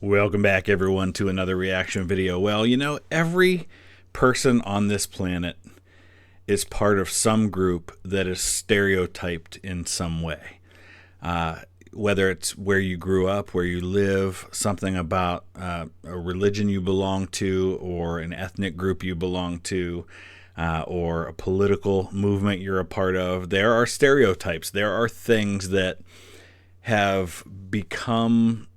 Welcome back, everyone, to another reaction video. Well, you know, every person on this planet is part of some group that is stereotyped in some way. Whether it's where you grew up, where you live, something about a religion you belong to, or an ethnic group you belong to, or a political movement you're a part of. There are stereotypes. There are things that have become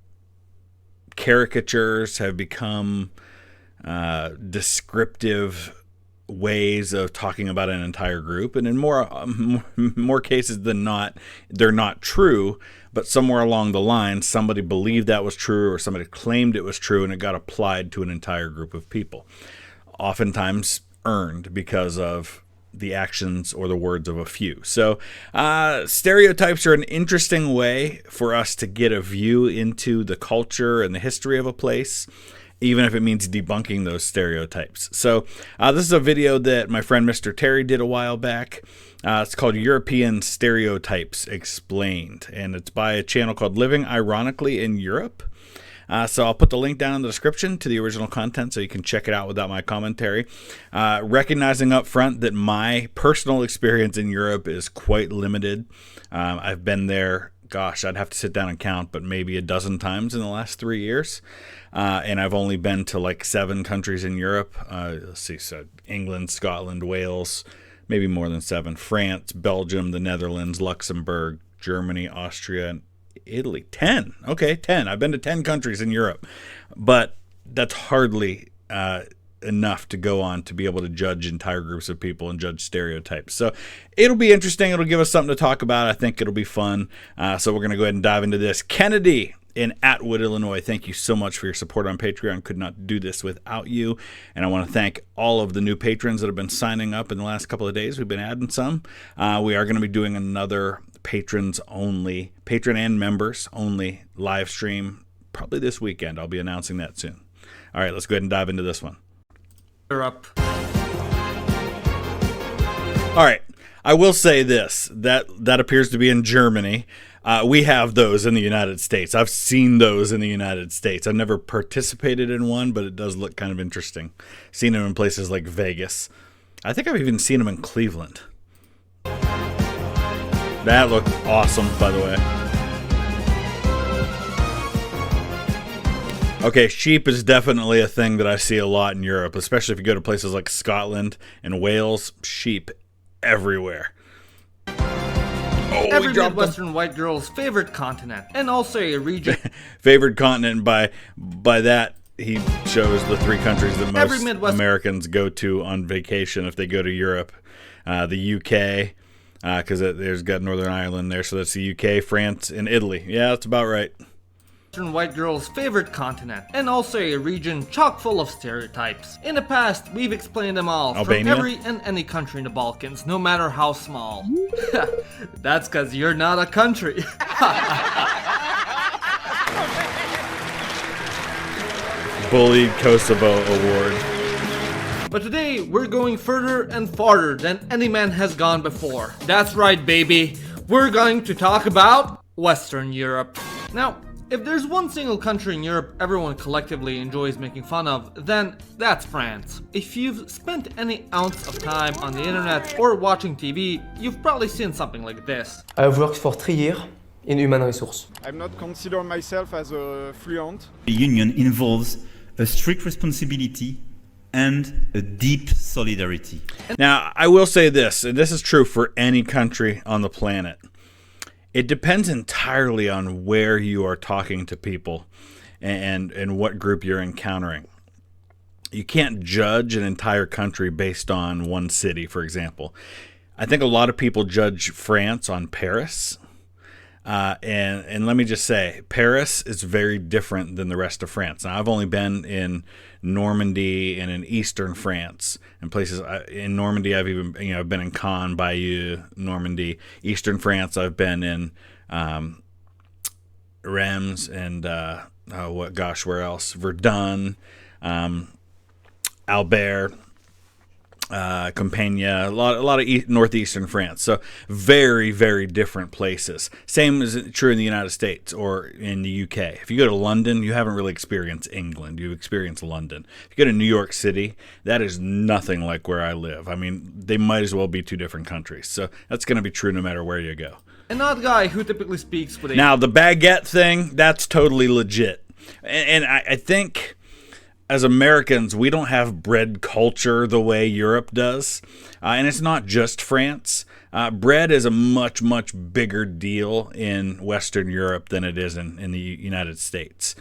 caricatures, have become descriptive ways of talking about an entire group, and in more cases than not, they're not true, but somewhere along the line somebody believed that was true, or somebody claimed it was true, and it got applied to an entire group of people, oftentimes earned because of the actions or the words of a few. So stereotypes are an interesting way for us to get a view into the culture and the history of a place, even if it means debunking those stereotypes. So this is a video that my friend Mr. Terry did a while back. It's called European Stereotypes Explained, and it's by a channel called Living Ironically in Europe. So I'll put the link down in the description to the original content so you can check it out without my commentary. Recognizing up front that my personal experience in Europe is quite limited. I've been there, gosh, I'd have to sit down and count, but maybe a dozen times in the last 3 years. And I've only been to like 7 countries in Europe. Let's see, so England, Scotland, Wales, maybe more than 7. France, Belgium, the Netherlands, Luxembourg, Germany, Austria, and Italy. 10. Okay, 10. I've been to 10 countries in Europe, but that's hardly enough to go on to be able to judge entire groups of people and judge stereotypes. So it'll be interesting. It'll give us something to talk about. I think it'll be fun. So we're going to go ahead and dive into this. Kennedy in Atwood, Illinois, thank you so much for your support on Patreon. Could not do this without you. And I want to thank all of the new patrons that have been signing up in the last couple of days. We've been adding some. We are going to be doing another patrons only, patron and members only live stream probably this weekend. I'll be announcing that soon. All right, let's go ahead and dive into this one. Up. All right, I will say this, that appears to be in Germany. We have those in the United States. I've seen those in the United States. I've never participated in one, but it does look kind of interesting. Seen them in places like Vegas. I think I've even seen them in Cleveland. That looked awesome, by the way. Okay, sheep is definitely a thing that I see a lot in Europe, especially if you go to places like Scotland and Wales. Sheep everywhere. Oh, every Midwestern white girl's favorite continent, and also a region. Favorite continent, by that he shows the 3 countries that most Americans go to on vacation if they go to Europe. The UK, because there's got Northern Ireland there, so that's the UK, France, and Italy. Yeah, that's about right. White girl's favorite continent, and also a region chock full of stereotypes. In the past, we've explained them all. Albania? From every and any country in the Balkans, no matter how small. That's because you're not a country. Bullied Kosovo Award. But today, we're going further and farther than any man has gone before. That's right, baby. We're going to talk about Western Europe. Now, if there's one single country in Europe everyone collectively enjoys making fun of, then that's France. If you've spent any ounce of time on the internet or watching TV, you've probably seen something like this. I've worked for 3 years in human resource. I'm not consider myself as a fluent. The union involves a strict responsibility and a deep solidarity. Now, I will say this, and this is true for any country on the planet. It depends entirely on where you are talking to people and what group you're encountering. You can't judge an entire country based on one city, for example. I think a lot of people judge France on Paris. And let me just say, Paris is very different than the rest of France. Now, I've only been in Normandy and in eastern France and places. In Normandy, I've been in Caen, Bayeux, Normandy. Eastern France, I've been in Reims and where else? Verdun, Albert. Campania, a lot of northeastern France. So very, very different places. Same is true in the United States or in the UK. If you go to London, you haven't really experienced England. You experience London. If you go to New York City, that is nothing like where I live. I mean, they might as well be two different countries. So that's going to be true no matter where you go. An odd guy who typically speaks with a... Now, the baguette thing, that's totally legit. And I think... as Americans, we don't have bread culture the way Europe does. And it's not just France. Bread is a much, much bigger deal in Western Europe than it is in the United States.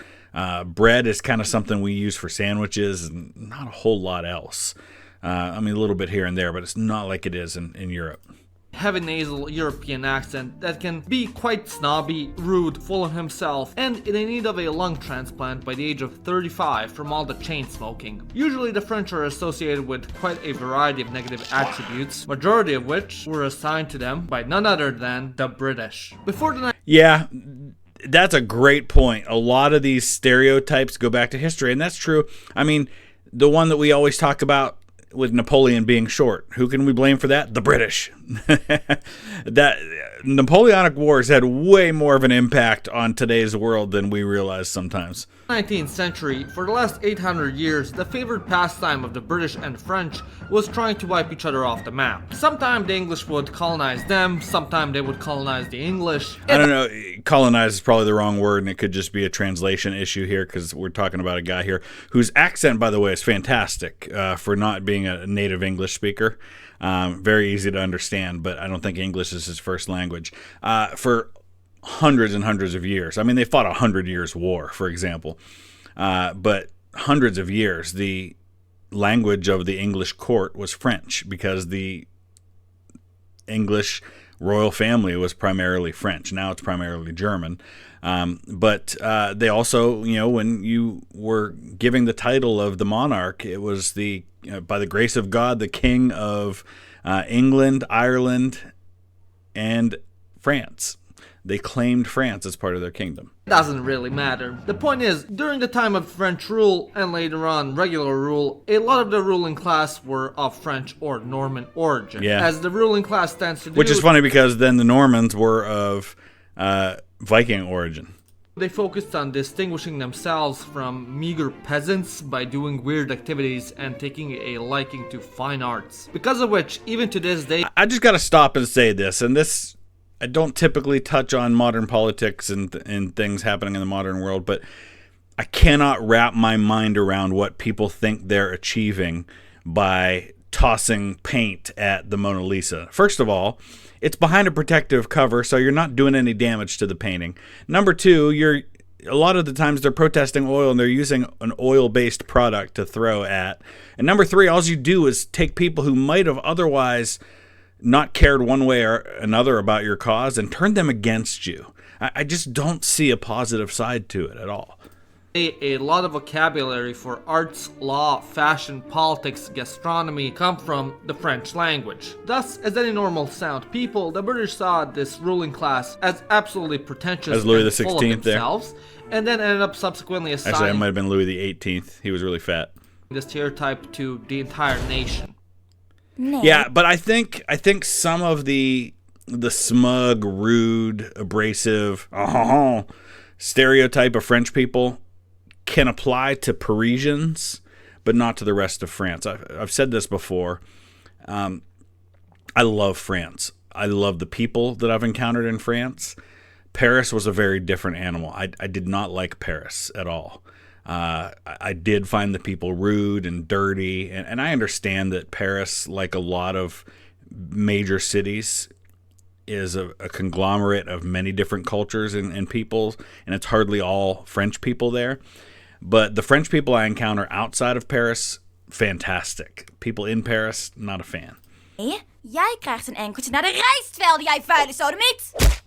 Bread is kind of something we use for sandwiches and not a whole lot else. I mean, a little bit here and there, but it's not like it is in Europe. Heavy nasal European accent that can be quite snobby, rude, full of himself, and in need of a lung transplant by the age of 35 from all the chain smoking. Usually the French are associated with quite a variety of negative attributes, majority of which were assigned to them by none other than the British. Before the Yeah, that's a great point. A lot of these stereotypes go back to history, and that's true. I mean, the one that we always talk about with Napoleon being short. Who can we blame for that? The British. That Napoleonic Wars had way more of an impact on today's world than we realize sometimes. 19th century, for the last 800 years, the favorite pastime of the British and French was trying to wipe each other off the map. Sometimes the English would colonize them, sometimes they would colonize the English. I don't know, colonize is probably the wrong word, and it could just be a translation issue here, because we're talking about a guy here whose accent, by the way, is fantastic for not being a native English speaker. Very easy to understand, but I don't think English is his first language. For hundreds and hundreds of years. I mean, they fought 100 years war, for example. But hundreds of years, the language of the English court was French because the English royal family was primarily French. Now it's primarily German. But they also, when you were giving the title of the monarch, it was by the grace of God, the king of England, Ireland, and France. They claimed France as part of their kingdom. It doesn't really matter. The point is, during the time of French rule and later on regular rule, a lot of the ruling class were of French or Norman origin. Yeah. As the ruling class tends to do. Which is funny because then the Normans were of Viking origin. They focused on distinguishing themselves from meager peasants by doing weird activities and taking a liking to fine arts. Because of which, even to this day... I just got to stop and say this, and this... I don't typically touch on modern politics and things happening in the modern world, but I cannot wrap my mind around what people think they're achieving by tossing paint at the Mona Lisa. First of all, it's behind a protective cover, so you're not doing any damage to the painting. Number two, a lot of the times they're protesting oil and they're using an oil-based product to throw at. And number three, all you do is take people who might have otherwise not cared one way or another about your cause and turn them against you. I just don't see a positive side to it at all. A lot of vocabulary for arts, law, fashion, politics, gastronomy come from the French language. Thus, as any normal sound people, the British saw this ruling class as absolutely pretentious as Louis and the full of 16th themselves, and then ended up subsequently assigning Actually, that might have been Louis the 18th. He was really fat. the stereotype to the entire nation. Yeah, but I think some of the smug, rude, abrasive stereotype of French people can apply to Parisians, but not to the rest of France. I've said this before. I love France. I love the people that I've encountered in France. Paris was a very different animal. I did not like Paris at all. I did find the people rude and dirty, and I understand that Paris, like a lot of major cities, is a conglomerate of many different cultures and peoples, and it's hardly all French people there. But the French people I encounter outside of Paris, fantastic. People in Paris, not a fan. Jij krijgt een enkeltje naar de rijstvelden, jij vuile sodomiet!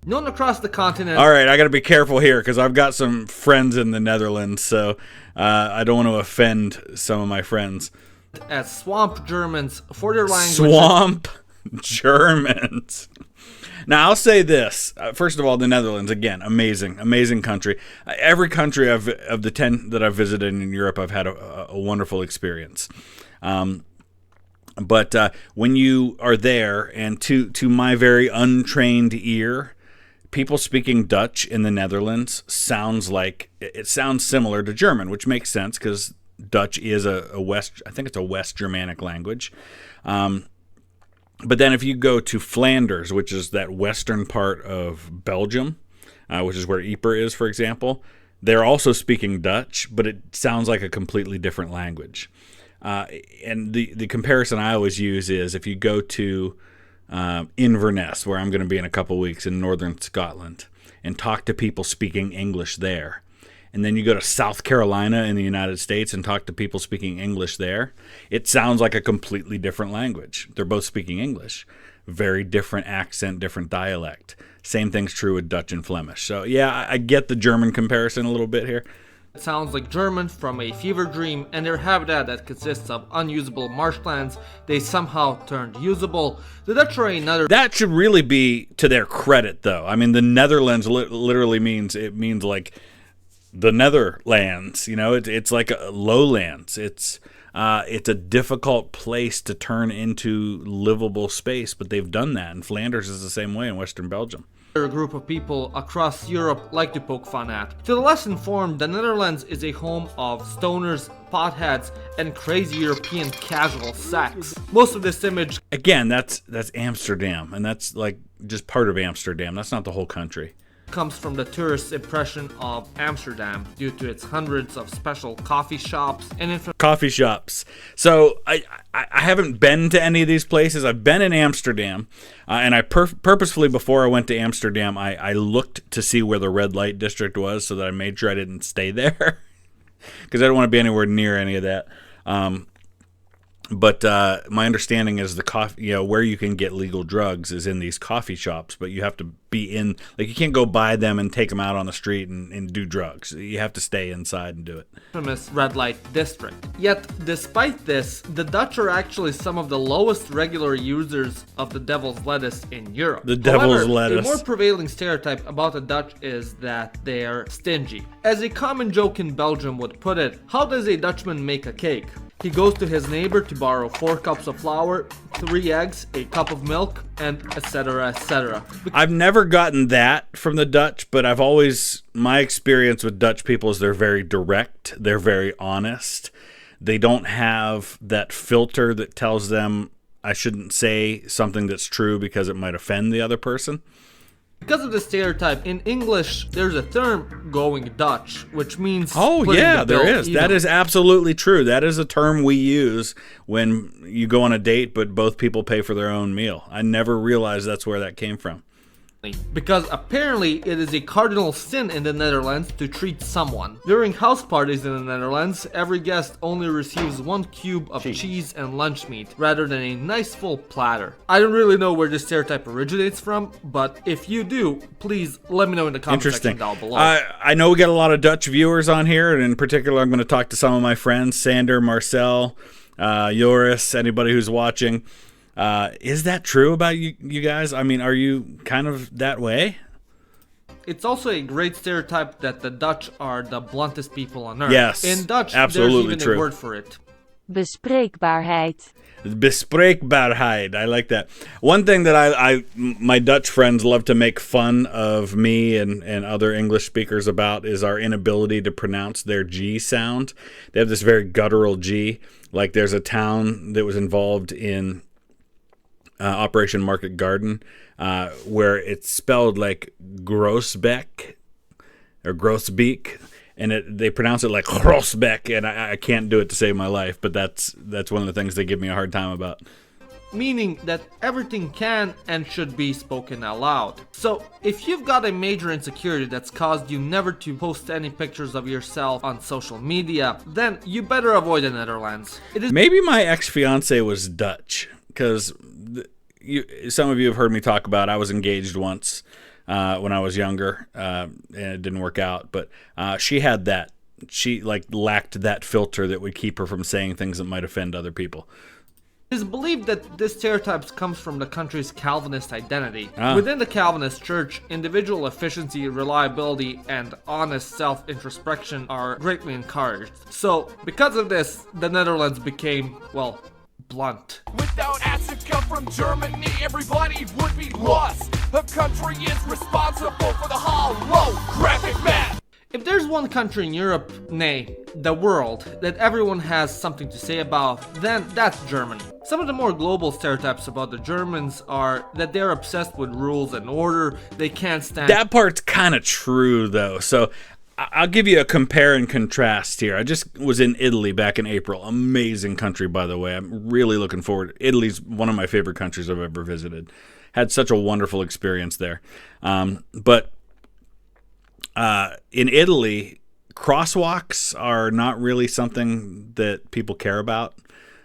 Known across the continent. All right, I got to be careful here because I've got some friends in the Netherlands, so I don't want to offend some of my friends. As swamp Germans for their language. Swamp Germans. Now, I'll say this. First of all, the Netherlands, again, amazing country. Every country of the 10 that I've visited in Europe, I've had a wonderful experience. But when you are there, and to my very untrained ear, people speaking Dutch in the Netherlands sounds similar to German, which makes sense because Dutch is a West Germanic language. But then if you go to Flanders, which is that western part of Belgium, which is where Ypres is, for example, they're also speaking Dutch, but it sounds like a completely different language. And the comparison I always use is if you go to Inverness, where I'm going to be in a couple weeks in northern Scotland, and talk to people speaking English there. And then you go to South Carolina in the United States and talk to people speaking English there. It sounds like a completely different language. They're both speaking English. Very different accent, different dialect. Same thing's true with Dutch and Flemish. So yeah, I get the German comparison a little bit here. It sounds like German from a fever dream, and their habitat that consists of unusable marshlands, they somehow turned usable. The Dutch are another... That should really be to their credit, though. I mean, the Netherlands literally means like the Netherlands. You know, it's like lowlands. It's a difficult place to turn into livable space, but they've done that. And Flanders is the same way in Western Belgium. A group of people across Europe like to poke fun at. To the less informed, the Netherlands is a home of stoners, potheads, and crazy European casual sex. Most of this image... Again, that's Amsterdam, and that's like just part of Amsterdam. That's not the whole country. Comes from the tourist's impression of Amsterdam due to its hundreds of special coffee shops and coffee shops. So I haven't been to any of these places. I've been in Amsterdam, and I purposefully, before I went to Amsterdam, I looked to see where the red light district was so that I made sure I didn't stay there because I don't want to be anywhere near any of that. But my understanding is where you can get legal drugs is in these coffee shops, but you have to be in, like, you can't go buy them and take them out on the street and do drugs. You have to stay inside and do it. Infamous red light district. Yet, despite this, the Dutch are actually some of the lowest regular users of the devil's lettuce in Europe. The devil's lettuce. A more prevailing stereotype about the Dutch is that they're stingy. As a common joke in Belgium would put it, how does a Dutchman make a cake? He goes to his neighbor to borrow 4 cups of flour, 3 eggs, a cup of milk, and etc. etc. I've never gotten that from the Dutch, but my experience with Dutch people is they're very direct, they're very honest. They don't have that filter that tells them I shouldn't say something that's true because it might offend the other person. Because of the stereotype, in English, there's a term, going Dutch, which means... Oh, yeah, there is. That is absolutely true. That is a term we use when you go on a date, but both people pay for their own meal. I never realized that's where that came from. Because apparently it is a cardinal sin in the Netherlands to treat someone. During house parties in the Netherlands, every guest only receives 1 cube of cheese and lunch meat, rather than a nice full platter. I don't really know where this stereotype originates from, but if you do, please let me know in the comment section down below. I know we got a lot of Dutch viewers on here, and in particular I'm going to talk to some of my friends, Sander, Marcel, Joris, anybody who's watching. Is that true about you guys? I mean, are you kind of that way? It's also a great stereotype that the Dutch are the bluntest people on earth. Yes, in Dutch, absolutely there's even true. a word for it. Bespreekbaarheid. Bespreekbaarheid. I like that. One thing that my Dutch friends love to make fun of me and other English speakers about is our inability to pronounce their G sound. They have this very guttural G. Like there's a town that was involved in Operation Market Garden, where it's spelled like Groesbeck or Groesbeek, and they pronounce it like Groesbeck, and I can't do it to save my life, but that's one of the things they give me a hard time about. Meaning that everything can and should be spoken out loud. So, if you've got a major insecurity that's caused you never to post any pictures of yourself on social media, then you better avoid the Netherlands. Maybe my ex-fiance was Dutch, because some of you have heard me talk about I was engaged once when I was younger, and it didn't work out, but she had that. She lacked that filter that would keep her from saying things that might offend other people. It is believed that this stereotype comes from the country's Calvinist identity. Within the Calvinist church, individual efficiency, reliability, and honest self-introspection are greatly encouraged. So, because of this, the Netherlands became, well, blunt. Without acid come from Germany, everybody would be lost. The country is responsible for the holographic man. If there's one country in Europe, nay, the world, that everyone has something to say about, then that's Germany. Some of the more global stereotypes about the Germans are that they're obsessed with rules and order, they can't stand... That part's kind of true, though. So I'll give you a compare and contrast here. I just was in Italy back in April. Amazing country, by the way. I'm really looking forward. Italy's one of my favorite countries I've ever visited. Had such a wonderful experience there. But in Italy, crosswalks are not really something that people care about.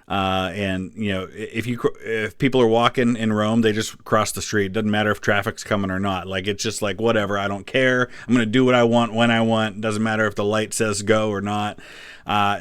And you know, if people are walking in Rome, they just cross the street. Doesn't matter if traffic's coming or not. Like, it's just like, whatever, I don't care. I'm gonna do what I want when I want. Doesn't matter if the light says go or not.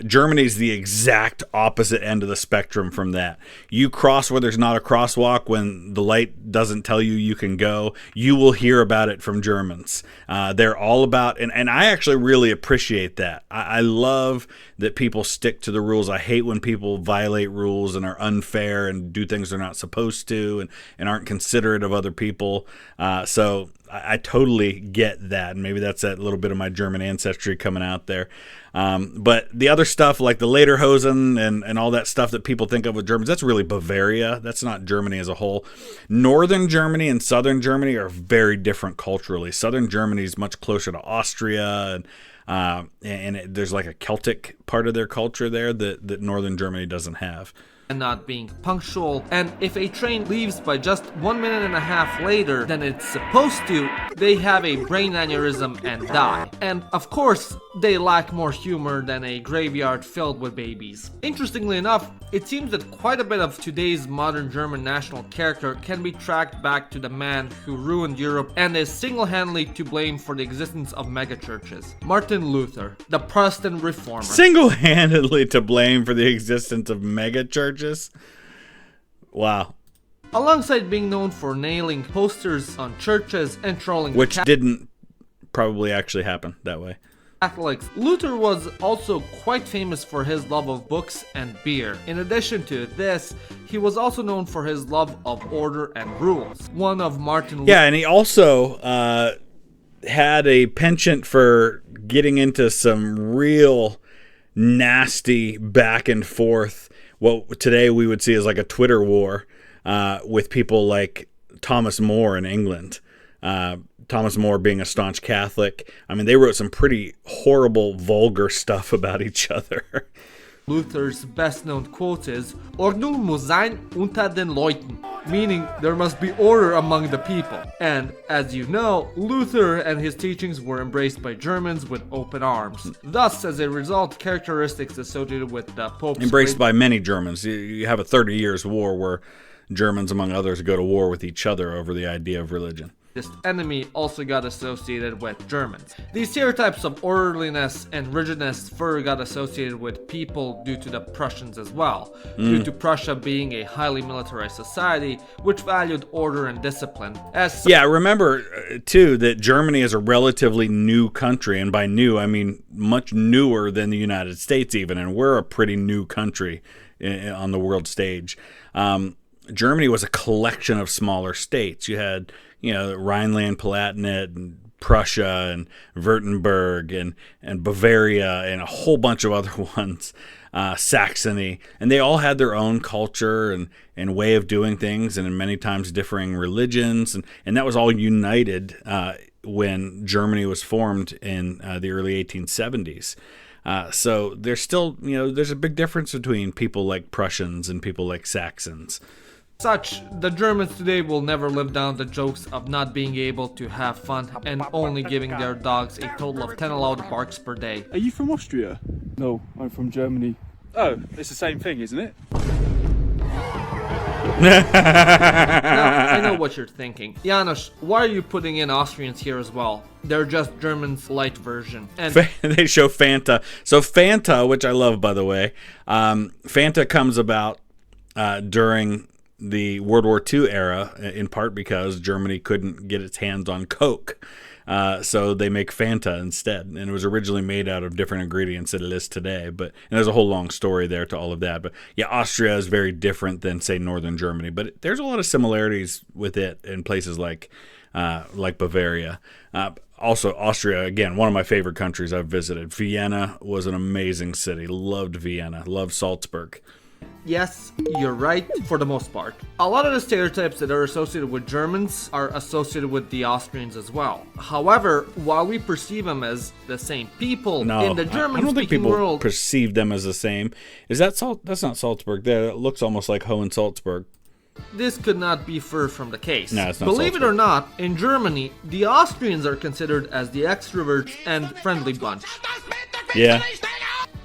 Germany's the exact opposite end of the spectrum from that. You cross where there's not a crosswalk, when the light doesn't tell you you can go. You will hear about it from Germans. They're all about, and I actually really appreciate that. I love that people stick to the rules. I hate when people violate rules and are unfair and do things they're not supposed to, and aren't considerate of other people. So I totally get that, and maybe that's that little bit of my German ancestry coming out there. But the other stuff, like the Lederhosen and all that stuff that people think of with Germans, that's really Bavaria. That's not Germany as a whole. Northern Germany and Southern Germany are very different culturally. Southern Germany is much closer to Austria, and there's like a Celtic part of their culture there that Northern Germany doesn't have. And not being punctual, and if a train leaves by just 1.5 minutes later than it's supposed to, they have a brain aneurysm and die. And of course, they lack more humor than a graveyard filled with babies. Interestingly enough, it seems that quite a bit of today's modern German national character can be tracked back to the man who ruined Europe and is single-handedly to blame for the existence of megachurches. Martin Luther, the Protestant reformer. Single-handedly to blame for the existence of megachurches? Wow. Alongside being known for nailing posters on churches and trolling Which didn't probably actually happen that way. Catholics, Luther was also quite famous for his love of books and beer. In addition to this, he was also known for his love of order and rules. One of Martin Luther... Yeah, and he also had a penchant for getting into some real nasty back and forth, what today we would see as like a Twitter war, with people like Thomas More in England. Thomas More being a staunch Catholic. I mean, they wrote some pretty horrible, vulgar stuff about each other. Luther's best-known quote is, Ordnung muss sein unter den Leuten, meaning there must be order among the people. And, as you know, Luther and his teachings were embraced by Germans with open arms. Thus, as a result, characteristics associated with the Pope's... Embraced by many Germans. You have a 30 years war where Germans, among others, go to war with each other over the idea of religion. This enemy also got associated with Germans. These stereotypes of orderliness and rigidness further got associated with people due to the Prussians as well, due to Prussia being a highly militarized society which valued order and discipline. Yeah, remember too that Germany is a relatively new country, and by new I mean much newer than the United States even, and we're a pretty new country on the world stage. Germany was a collection of smaller states. You had, Rhineland-Palatinate and Prussia and Württemberg and Bavaria and a whole bunch of other ones, Saxony, and they all had their own culture and way of doing things, and in many times differing religions, and that was all united when Germany was formed in the early 1870s. So there's still, there's a big difference between people like Prussians and people like Saxons. Such, the Germans today will never live down the jokes of not being able to have fun and only giving their dogs a total of 10 allowed barks per day. Are you from Austria? No, I'm from Germany. Oh, it's the same thing, isn't it? Now, I know what you're thinking. Janos, why are you putting in Austrians here as well? They're just German's light version. And they show Fanta. So Fanta, which I love, by the way, Fanta comes about during the World War II era, in part because Germany couldn't get its hands on Coke. So they make Fanta instead. And it was originally made out of different ingredients than it is today. And there's a whole long story there to all of that. But yeah, Austria is very different than, say, northern Germany. But there's a lot of similarities with it in places like Bavaria. Also, Austria, again, one of my favorite countries I've visited. Vienna was an amazing city. Loved Vienna. Loved Salzburg. Yes, you're right for the most part. A lot of the stereotypes that are associated with Germans are associated with the Austrians as well. However, while we perceive them as the same people, in the German-speaking I don't think people world, perceive them as the same. Is that That's not Salzburg. That looks almost like Hohensalzburg. this could not be further from the case. No, it's not Believe Salzburg. it or not, in Germany, the Austrians are considered as the extroverts and friendly bunch. Yeah.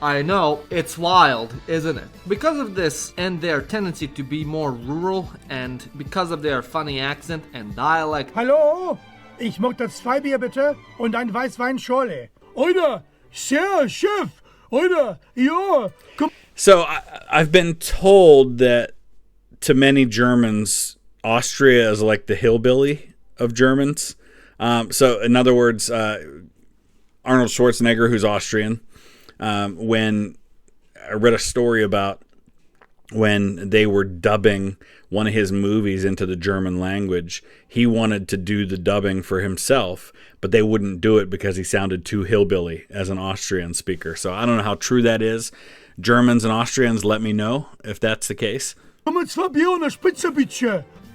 I know, it's wild, isn't it? Because of this and their tendency to be more rural, and because of their funny accent and dialect, Hallo? Ich mag das 2 Bier bitte und ein Weißwein Schorle. Oder, sehr Chef. Oder, ja. So I've been told that to many Germans, Austria is like the hillbilly of Germans. So in other words, Arnold Schwarzenegger, who's Austrian, when I read a story about when they were dubbing one of his movies into the German language, he wanted to do the dubbing for himself, but they wouldn't do it because he sounded too hillbilly as an Austrian speaker. So I don't know how true that is. Germans and Austrians, let me know if that's the case.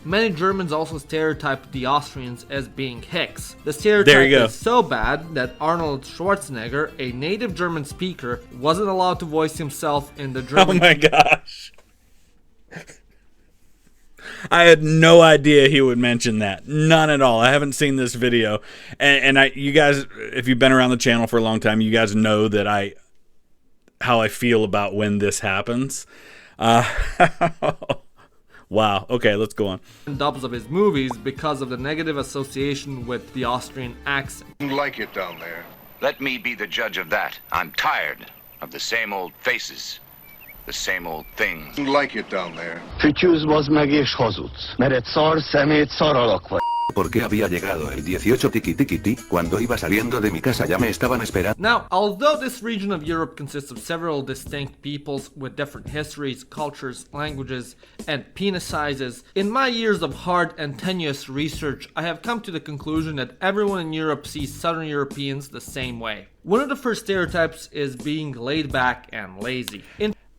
many Germans also stereotype the Austrians as being hicks. The There you stereotype go. is so bad that Arnold Schwarzenegger, a native German speaker, wasn't allowed to voice himself in the Oh German. my gosh. I had no idea he would mention that. None at all. I haven't seen this video. And you guys, if you've been around the channel for a long time, you guys know that how I feel about when this happens. Wow. Okay, let's go on. Dubs of his movies because of the negative association with the Austrian accent. Like it down there. Let me be the judge of that. I'm tired of the same old faces, the same old things. Like it down there. Fütyűz meg és hazudsz, mert egy szar szemét szaralak vagy. Porque había llegado el 18 tiki tiki ti, cuando iba saliendo de mi casa ya me estaban esperando. Now, although this region of Europe consists of several distinct peoples with different histories, cultures, languages, and penis sizes, in my years of hard and tenuous research, I have come to the conclusion that everyone in Europe sees Southern Europeans the same way. One of the first stereotypes is being laid back and lazy.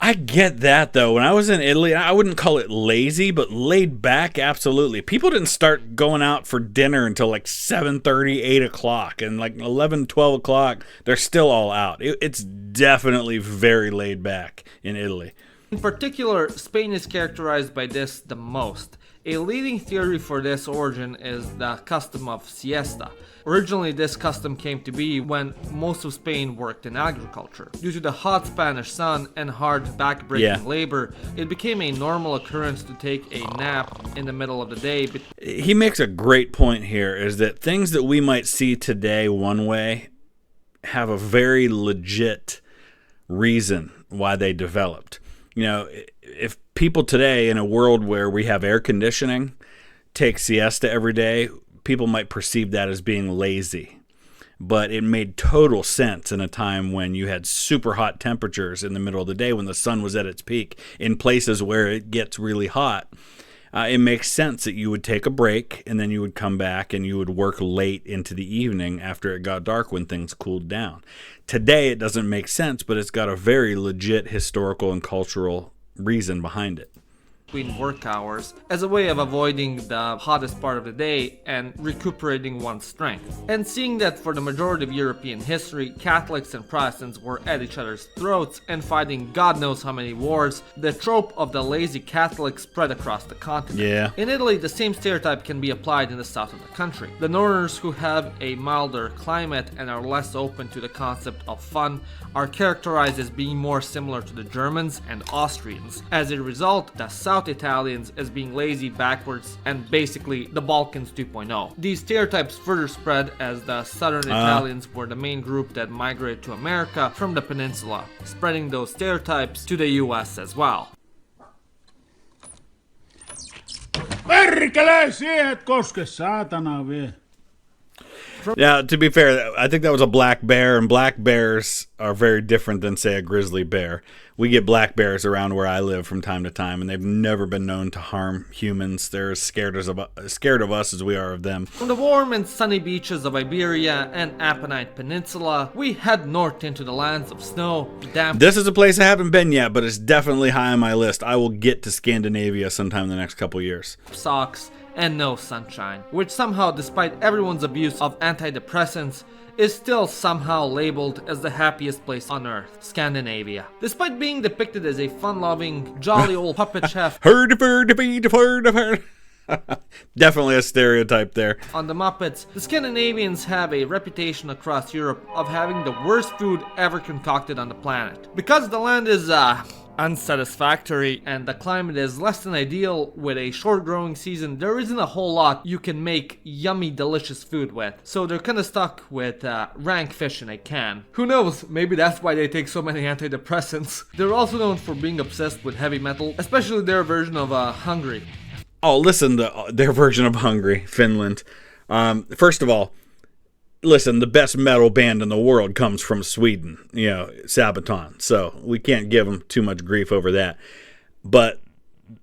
I get that, though. When I was in Italy, I wouldn't call it lazy, but laid back, absolutely. People didn't start going out for dinner until like 7:30, 8 o'clock. And like 11, 12 o'clock, they're still all out. It's definitely very laid back in Italy. In particular, Spain is characterized by this the most. A leading theory for this origin is the custom of siesta. Originally, this custom came to be when most of Spain worked in agriculture. Due to the hot Spanish sun and hard back-breaking labor, it became a normal occurrence to take a nap in the middle of the day. He makes a great point here, is that things that we might see today one way have a very legit reason why they developed. You know, if people today in a world where we have air conditioning take siesta every day, people might perceive that as being lazy. But it made total sense in a time when you had super hot temperatures in the middle of the day when the sun was at its peak. In places where it gets really hot, it makes sense that you would take a break and then you would come back and you would work late into the evening after it got dark when things cooled down. Today it doesn't make sense, but it's got a very legit historical and cultural reason behind it. Between work hours as a way of avoiding the hottest part of the day and recuperating one's strength. And seeing that for the majority of European history, Catholics and Protestants were at each other's throats and fighting God knows how many wars, the trope of the lazy Catholic spread across the continent. Yeah. In Italy, the same stereotype can be applied in the south of the country. The northerners who have a milder climate and are less open to the concept of fun are characterized as being more similar to the Germans and Austrians. As a result, the South Italians as being lazy, backwards, and basically the Balkans 2.0. These stereotypes further spread as the Southern Italians were the main group that migrated to America from the peninsula, spreading those stereotypes to the US as well. Yeah, to be fair, I think that was a black bear, and black bears are very different than, say, a grizzly bear. We get black bears around where I live from time to time, and they've never been known to harm humans. They're as scared of us as we are of them. From the warm and sunny beaches of Iberia and Apennine Peninsula, we head north into the lands of snow, damp. This is a place I haven't been yet, but it's definitely high on my list. I will get to Scandinavia sometime in the next couple years. Socks and no sunshine, which somehow, despite everyone's abuse of antidepressants, is still somehow labeled as the happiest place on earth, Scandinavia. Despite being depicted as a fun-loving, jolly old puppet chef Definitely a stereotype there. on the Muppets, the Scandinavians have a reputation across Europe of having the worst food ever concocted on the planet. Because the land is, unsatisfactory and the climate is less than ideal with a short growing season, there isn't a whole lot you can make yummy delicious food with, so they're kinda stuck with rank fish in a can. Who knows, maybe that's why they take so many antidepressants. They're also known for being obsessed with heavy metal, especially their version of Hungary. Oh, listen to their version of Hungary, Finland. First of all, listen, the best metal band in the world comes from Sweden, Sabaton. So we can't give them too much grief over that. But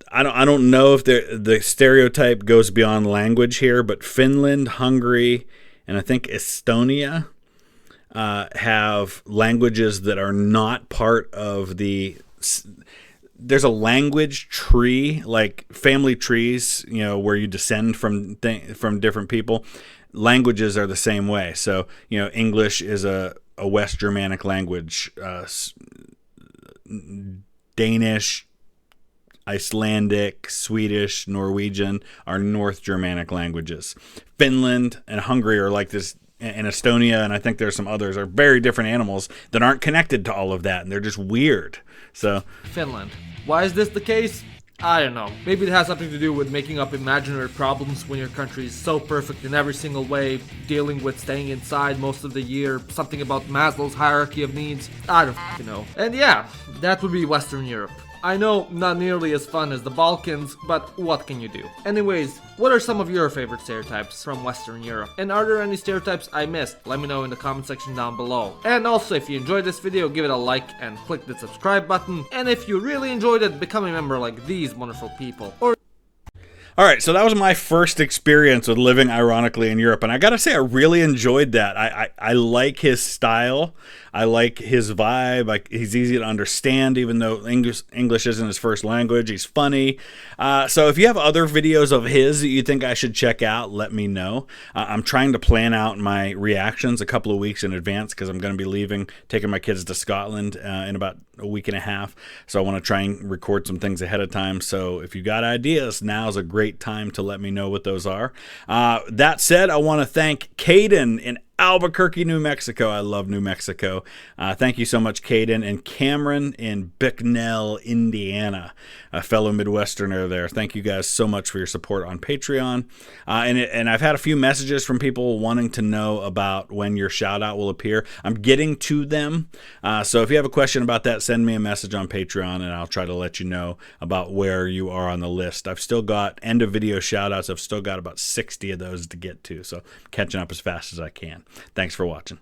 I don't know if the stereotype goes beyond language here, but Finland, Hungary, and I think Estonia have languages that are not part of the... There's a language tree, like family trees, where you descend from different people. Languages are the same way. So, English is a West Germanic language. Danish, Icelandic, Swedish, Norwegian are North Germanic languages. Finland and Hungary are like this, and Estonia, and I think there's some others, are very different animals that aren't connected to all of that, and they're just weird. So, Finland. Why is this the case? I don't know. Maybe it has something to do with making up imaginary problems when your country is so perfect in every single way, dealing with staying inside most of the year, something about Maslow's hierarchy of needs. I don't know. And yeah, that would be Western Europe. I know, not nearly as fun as the Balkans, but what can you do? Anyways, what are some of your favorite stereotypes from Western Europe? And are there any stereotypes I missed? Let me know in the comment section down below. And also, if you enjoyed this video, give it a like and click the subscribe button. And if you really enjoyed it, become a member like these wonderful people. Alright, so that was my first experience with living ironically in Europe, and I gotta say I really enjoyed that. I like his style, I like his vibe, he's easy to understand even though English isn't his first language, he's funny. So if you have other videos of his that you think I should check out, let me know. I'm trying to plan out my reactions a couple of weeks in advance because I'm going to be taking my kids to Scotland in about a week and a half, so I want to try and record some things ahead of time. So if you got ideas, now's a great time to let me know what those are. That said, I want to thank Caden in Albuquerque, New Mexico. I love New Mexico. Thank you so much, Caden, and Cameron in Bicknell, Indiana, a fellow Midwesterner there. Thank you guys so much for your support on Patreon. And I've had a few messages from people wanting to know about when your shout out will appear. I'm getting to them. So if you have a question about that, send me a message on Patreon and I'll try to let you know about where you are on the list. I've still got end of video shout outs. I've still got about 60 of those to get to. So I'm catching up as fast as I can. Thanks for watching.